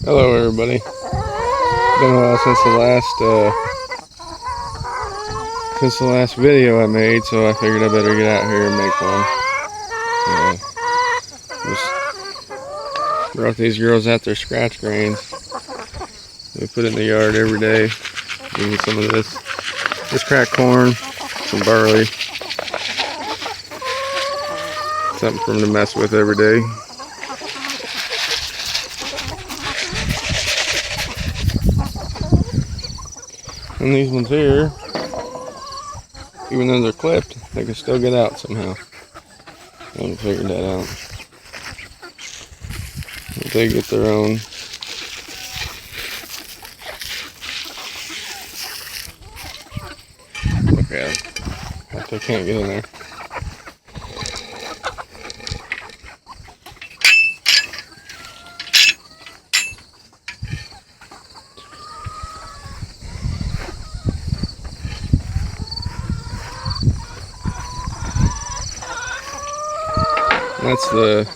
Hello everybody. Been a while since the last video I made, so I figured I better get out here and make one. Just brought these girls out their scratch grains. We put it in the yard every day. Even some of this cracked corn, some barley, something for them to mess with every day. And these ones here, even though they're clipped, they can still get out somehow. I haven't figured that out. But they get their own. Okay, I can't get in there. That's the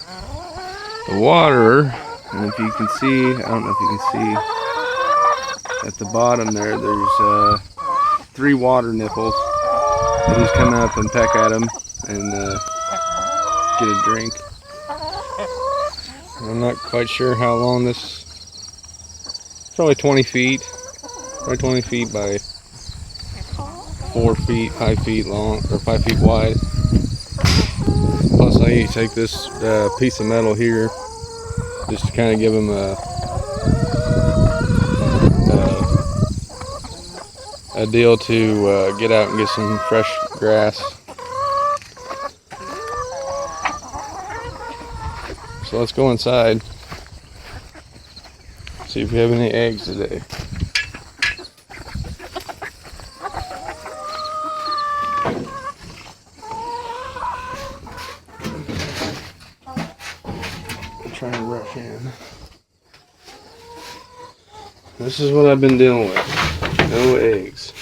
water, and if you can see, I don't know if you can see, at the bottom there's 3 water nipples. You just come up and peck at them and get a drink. I'm not quite sure how long this, probably 20 feet, probably 20 feet by 4 feet, 5 feet long, or 5 feet wide. Plus I need to take this piece of metal here just to kind of give them a deal to get out and get some fresh grass. So let's go inside, see if we have any eggs today. Trying to rush in. This is what I've been dealing with. No eggs.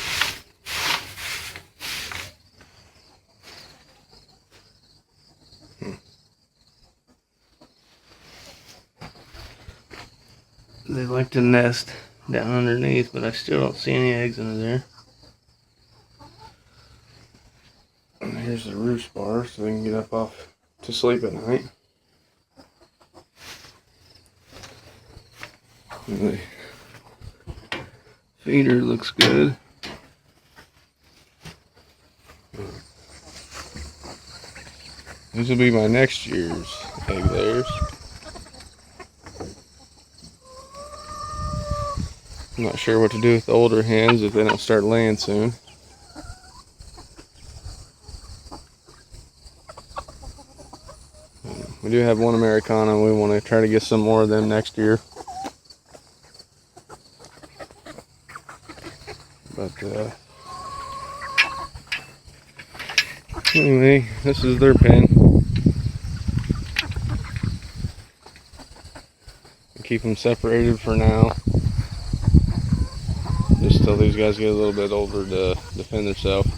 They like to nest down underneath, but I still don't see any eggs under there. And here's the roost bar so they can get up off to sleep at night. The feeder looks good. This will be my next year's egg layers. I'm not sure what to do with the older hens if they don't start laying soon. We do have one Americana and we want to try to get some more of them next year. But anyway, this is their pen. Keep them separated for now, just till these guys get a little bit older to defend themselves.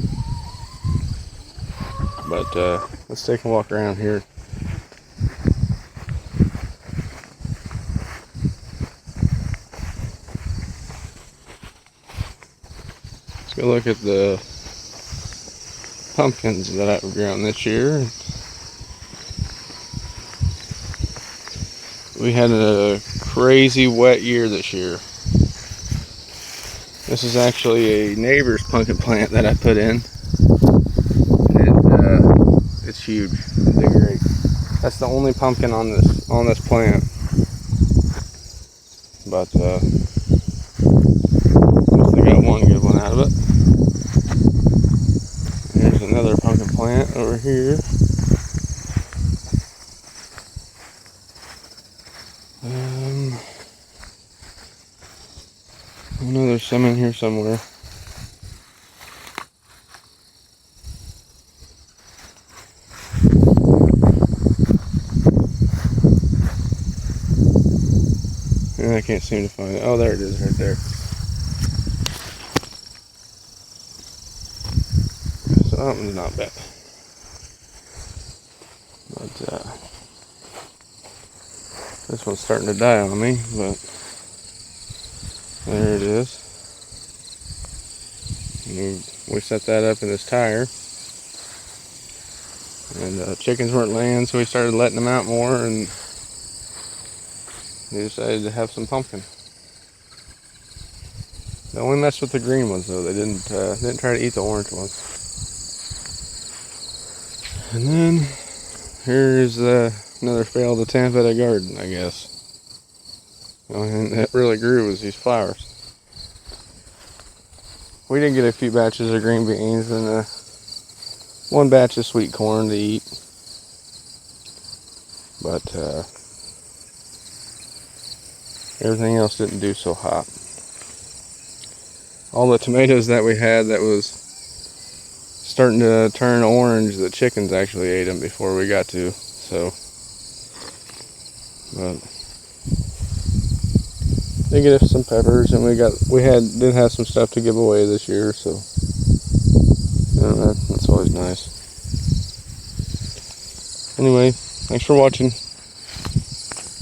But let's take a walk around here. Let's go look at the pumpkins that I've grown this year. We had a crazy wet year this year. This is actually a neighbor's pumpkin plant that I put in. It's huge. They're great. That's the only pumpkin on this plant. But at least I got one good one out of it. Here's another pumpkin plant over here. I know there's some in here somewhere. And I can't seem to find it. Oh, there it is right there. So that one's not bad. But this one's starting to die on me, but There it is. And we set that up in this tire. And chickens weren't laying, so we started letting them out more, and we decided to have some pumpkin. They only messed with the green ones though. They didn't try to eat the orange ones. And then here's another failed attempt at a garden, I guess. The only thing that really grew was these flowers. We did get a few batches of green beans and one batch of sweet corn to eat. But everything else didn't do so hot. All the tomatoes that we had that was starting to turn orange, the chickens actually ate them before we got to. So, but they get us some peppers, and did have some stuff to give away this year. So, that's always nice. Anyway, thanks for watching.